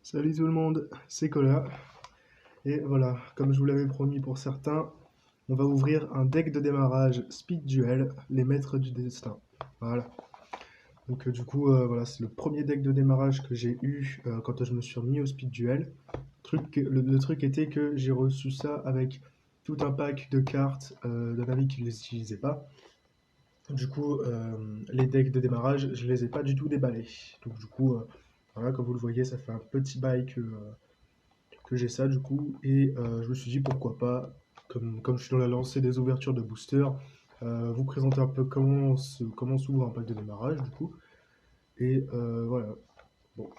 Salut tout le monde, c'est Cola. Et voilà, comme je vous l'avais promis pour certains, on va ouvrir un deck de démarrage Speed Duel, les maîtres du destin. Voilà. Donc voilà, c'est le premier deck de démarrage que j'ai eu quand je me suis remis au Speed Duel. Le truc était que j'ai reçu ça avec tout un pack de cartes d'un ami qui ne les utilisait pas. Les decks de démarrage, je les ai pas du tout déballés. Voilà, comme vous le voyez, ça fait un petit bail que j'ai ça et je me suis dit pourquoi pas, comme je suis dans la lancée des ouvertures de booster, vous présenter un peu comment s'ouvre un pack de démarrage voilà, bon,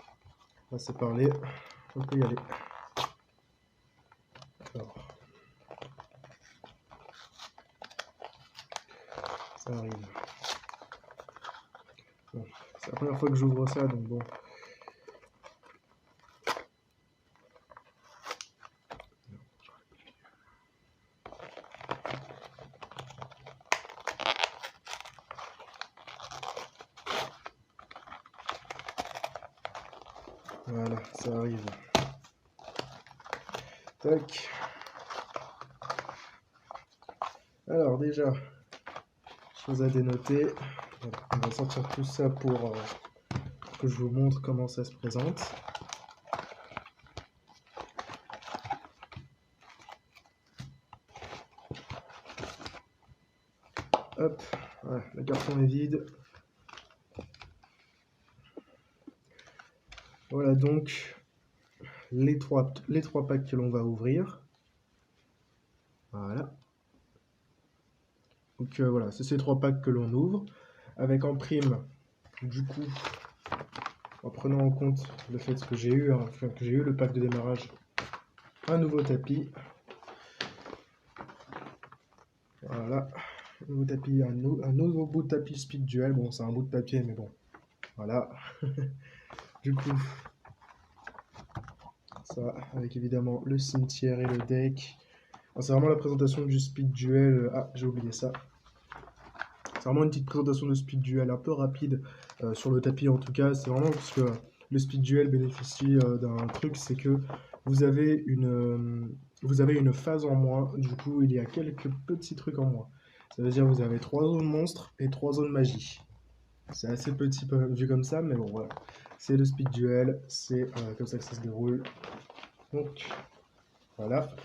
là c'est parlé, on peut y aller. Alors, ça arrive. Bon, c'est la première fois que j'ouvre ça, donc bon. Voilà, ça arrive. Tac. Alors déjà, chose à dénoter. Voilà, on va sortir tout ça pour que je vous montre comment ça se présente. Hop, voilà, le carton est vide. Voilà donc les trois packs que l'on va ouvrir. Voilà. Donc voilà, c'est ces trois packs que l'on ouvre. Avec en prime, du coup, en prenant en compte le fait que j'ai eu, que j'ai eu le pack de démarrage, un nouveau tapis. Voilà, un nouveau tapis, un nouveau bout de tapis Speed Duel. Bon, c'est un bout de papier, mais bon, voilà. Du coup, ça, avec évidemment le cimetière et le deck. C'est vraiment la présentation du Speed Duel. Ah, j'ai oublié ça. C'est vraiment une petite présentation de Speed Duel un peu rapide sur le tapis en tout cas. C'est vraiment parce que le Speed Duel bénéficie d'un truc, c'est que vous avez une phase en moins. Du coup, il y a quelques petits trucs en moins. Ça veut dire que vous avez 3 zones monstres et 3 zones magie. C'est assez petit vu comme ça, mais bon voilà. C'est le Speed Duel, c'est comme ça que ça se déroule. Donc voilà.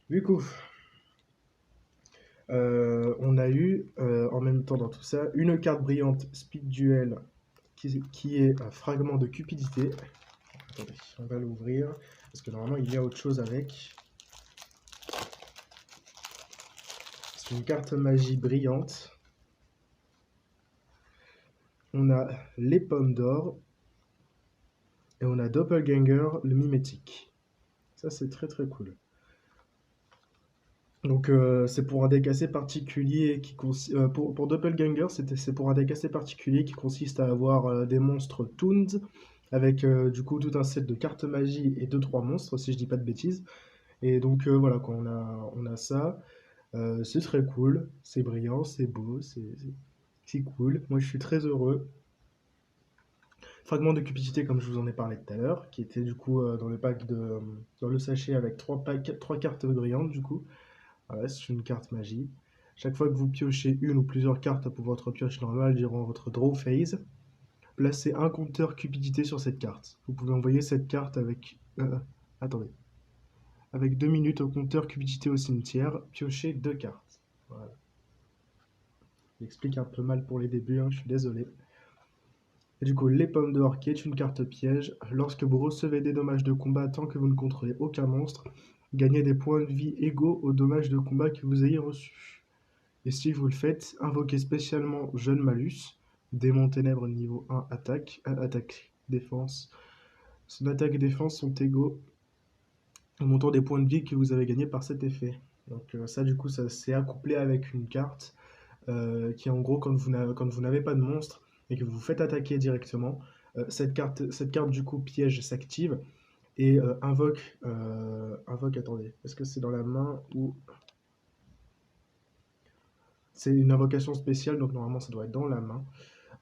Du coup, on a eu en même temps dans tout ça une carte brillante Speed Duel qui est un fragment de cupidité. Attendez, on va l'ouvrir parce que normalement il y a autre chose avec. C'est une carte magie brillante. On a les pommes d'or et on a Doppelganger le mimétique. Ça c'est très très cool. Donc c'est pour un deck assez particulier pour Doppelganger, c'est pour un deck assez particulier qui consiste à avoir des monstres Toons avec du coup tout un set de cartes magie et 2-3 monstres si je dis pas de bêtises. Et donc voilà quoi, on a ça. C'est très cool, c'est brillant, c'est beau, c'est cool. Moi je suis très heureux. Fragment de cupidité comme je vous en ai parlé tout à l'heure, qui était du coup dans le sachet avec 3 cartes brillantes du coup. Voilà, c'est une carte magie. Chaque fois que vous piochez une ou plusieurs cartes pour votre pioche normale durant votre draw phase, placez un compteur cupidité sur cette carte. Vous pouvez envoyer cette carte attendez. Avec 2 minutes au compteur cupidité au cimetière, piochez 2 cartes. Voilà. J'explique un peu mal pour les débuts, hein, je suis désolé. Et du coup, les pommes d'or qui est une carte piège. Lorsque vous recevez des dommages de combat tant que vous ne contrôlez aucun monstre, gagnez des points de vie égaux aux dommages de combat que vous ayez reçus. Et si vous le faites, invoquez spécialement Jeune Malus, démon ténèbres niveau 1 attaque, attaque défense. Son attaque et défense sont égaux au montant des points de vie que vous avez gagnés par cet effet. Donc ça du coup ça s'est accouplé avec une carte qui en gros quand vous n'avez pas de monstre et que vous vous faites attaquer directement, cette carte du coup piège s'active et attendez, est-ce que c'est dans la main ou... C'est une invocation spéciale, donc normalement ça doit être dans la main.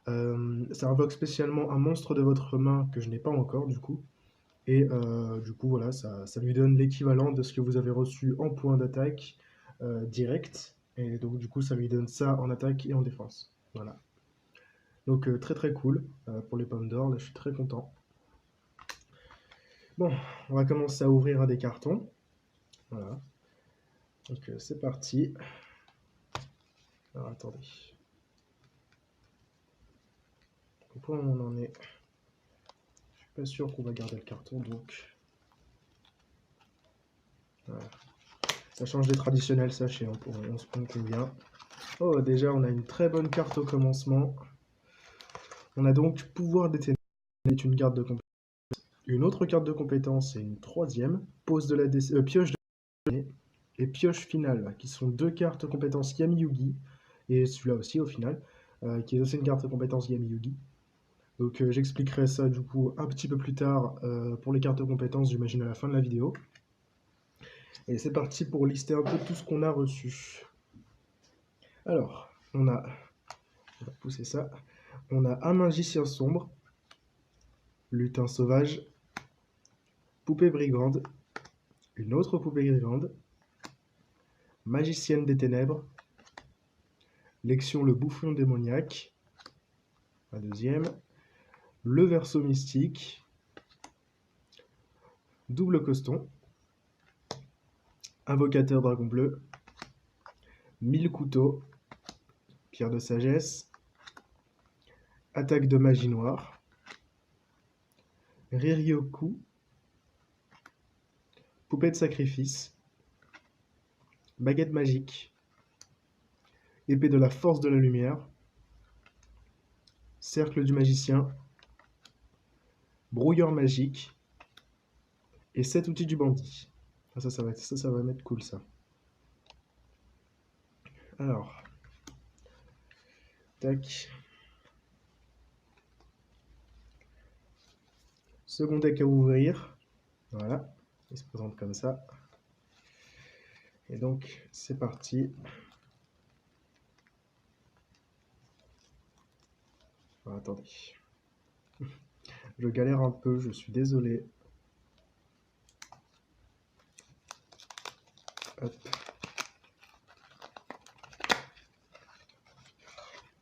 Ça invoque spécialement un monstre de votre main que je n'ai pas encore du coup. Et du coup, voilà, ça lui donne l'équivalent de ce que vous avez reçu en point d'attaque direct. Et donc, du coup, ça lui donne ça en attaque et en défense. Voilà. Donc, très très cool pour les pommes d'or. Là, je suis très content. Bon, on va commencer à ouvrir un des cartons. Voilà. Donc, c'est parti. Alors, attendez. Au point où on en est, je suis pas sûr qu'on va garder le carton, donc voilà. Ça change des traditionnels sachets, on se prend combien. Oh, déjà, on a une très bonne carte au commencement. On a donc pouvoir des ténèbres, est une carte de compétence. Une autre carte de compétence, c'est une troisième. Pose de la pioche de la et pioche finale, qui sont deux cartes compétences Yami Yugi. Et celui-là aussi, au final, qui est aussi une carte de compétence Yami Yugi. Donc j'expliquerai ça du coup un petit peu plus tard pour les cartes de compétences, j'imagine à la fin de la vidéo. Et c'est parti pour lister un peu tout ce qu'on a reçu. Alors, on va pousser ça. On a un magicien sombre, lutin sauvage, poupée brigande, une autre poupée brigande, magicienne des ténèbres, Lexion le bouffon démoniaque, la deuxième, le verso mystique, double coston, invocateur dragon bleu, 1000 couteaux, pierre de sagesse, attaque de magie noire, Riryoku, poupée de sacrifice, baguette magique, épée de la force de la lumière, cercle du magicien, brouilleur magique et 7 outils du bandit. Ça va mettre cool ça. Alors, tac. Second deck à ouvrir. Voilà, il se présente comme ça. Et donc, c'est parti. Alors, attendez. Je galère un peu, je suis désolé. Hop.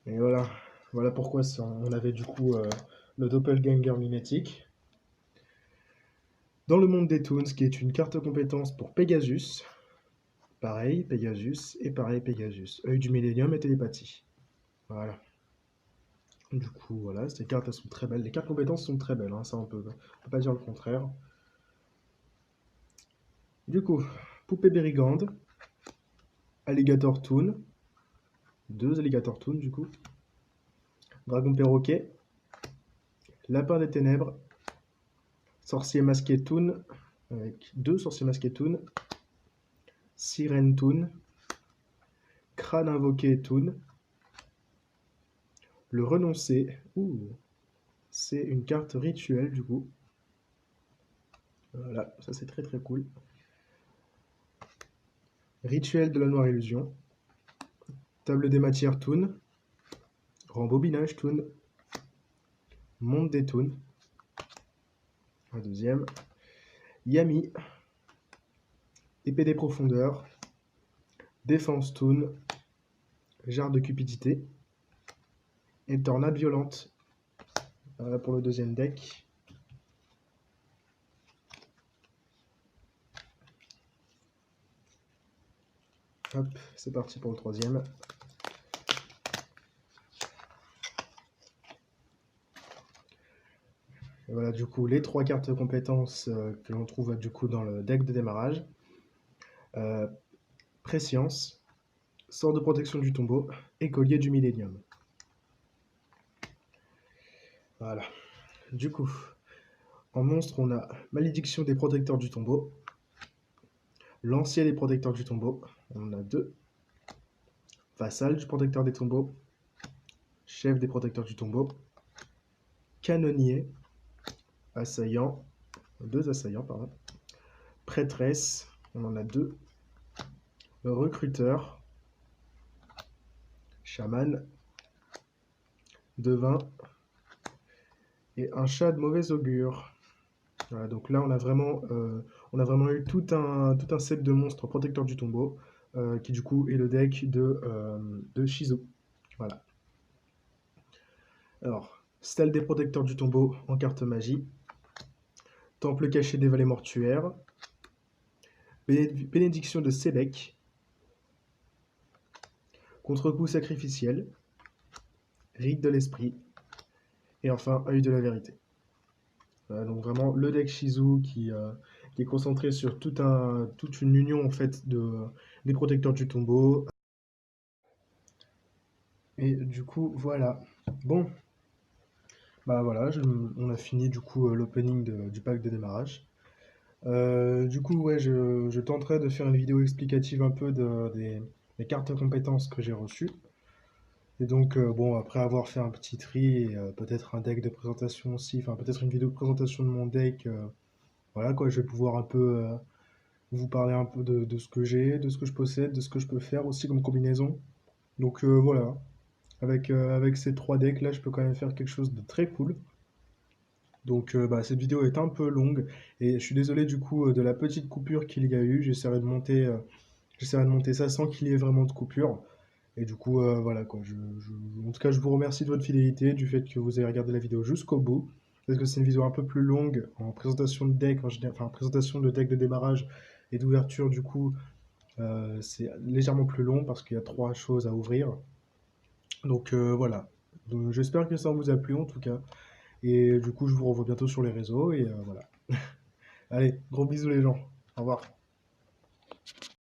Et voilà. Voilà pourquoi on avait du coup le Doppelganger mimétique. Dans le monde des Toons, qui est une carte compétence pour Pegasus. Pareil, Pegasus, et pareil, Pegasus. Œil du Millénium et télépathie. Voilà. Du coup, voilà, ces cartes, elles sont très belles. Les cartes compétences sont très belles, hein, ça on peut pas dire le contraire. Du coup, poupée Berigande, Alligator Toon, deux Alligator Toon du coup, Dragon Perroquet, Lapin des Ténèbres, Sorcier Masqué Toon, avec deux Sorciers Masqués Toon, Sirène Toon, Crâne Invoqué Toon, le Renoncé, c'est une carte rituelle du coup. Voilà, ça c'est très très cool. Rituel de la Noire Illusion, Table des Matières Toon, Rembobinage Toon, Monde des Toons, un deuxième, Yami, Épée des Profondeurs, Défense Toon, Jarre de Cupidité, et Tornade Violente. Voilà pour le deuxième deck. Hop, c'est parti pour le troisième. Et voilà du coup les trois cartes de compétences que l'on trouve du coup dans le deck de démarrage. Préscience, Sort de protection du tombeau et Collier du Millénium. Voilà. Du coup, en monstre, on a Malédiction des protecteurs du tombeau, Lancier des protecteurs du tombeau, on en a deux, Vassal du protecteur des tombeaux, Chef des protecteurs du tombeau, Canonnier, Assaillant, deux assaillants, pardon, Prêtresse, on en a deux, Recruteur, Chaman, de vin et un chat de mauvais augure. Voilà, donc là, on a vraiment eu tout un set de monstres protecteurs du tombeau, qui du coup est le deck de Shizu. Voilà. Alors, stèle des protecteurs du tombeau en carte magie, temple caché des vallées mortuaires, bénédiction de Sebek, contre-coup sacrificiel, rite de l'esprit, et enfin œil de la vérité. Voilà, donc vraiment le deck Shizu qui est concentré sur toute une union en fait des protecteurs du tombeau. Et du coup, voilà. Bon, bah voilà, on a fini du coup l'opening du pack de démarrage. Du coup, ouais, je tenterai de faire une vidéo explicative un peu des cartes compétences que j'ai reçues. Et donc, bon, après avoir fait un petit tri et peut-être un deck de présentation aussi, enfin peut-être une vidéo de présentation de mon deck, voilà quoi, je vais pouvoir un peu vous parler un peu de ce que j'ai, de ce que je possède, de ce que je peux faire aussi comme combinaison. Donc voilà, avec ces trois decks là, je peux quand même faire quelque chose de très cool. Donc bah, cette vidéo est un peu longue et je suis désolé du coup de la petite coupure qu'il y a eu. J'essaierai de monter ça sans qu'il y ait vraiment de coupure. Et du coup, voilà quoi. En tout cas, je vous remercie de votre fidélité, du fait que vous avez regardé la vidéo jusqu'au bout. Parce que c'est une vidéo un peu plus longue en présentation de deck, enfin en présentation de deck de démarrage et d'ouverture. Du coup, c'est légèrement plus long parce qu'il y a trois choses à ouvrir. Donc voilà. Donc, j'espère que ça vous a plu en tout cas. Et du coup, je vous revois bientôt sur les réseaux et voilà. Allez, gros bisous les gens. Au revoir.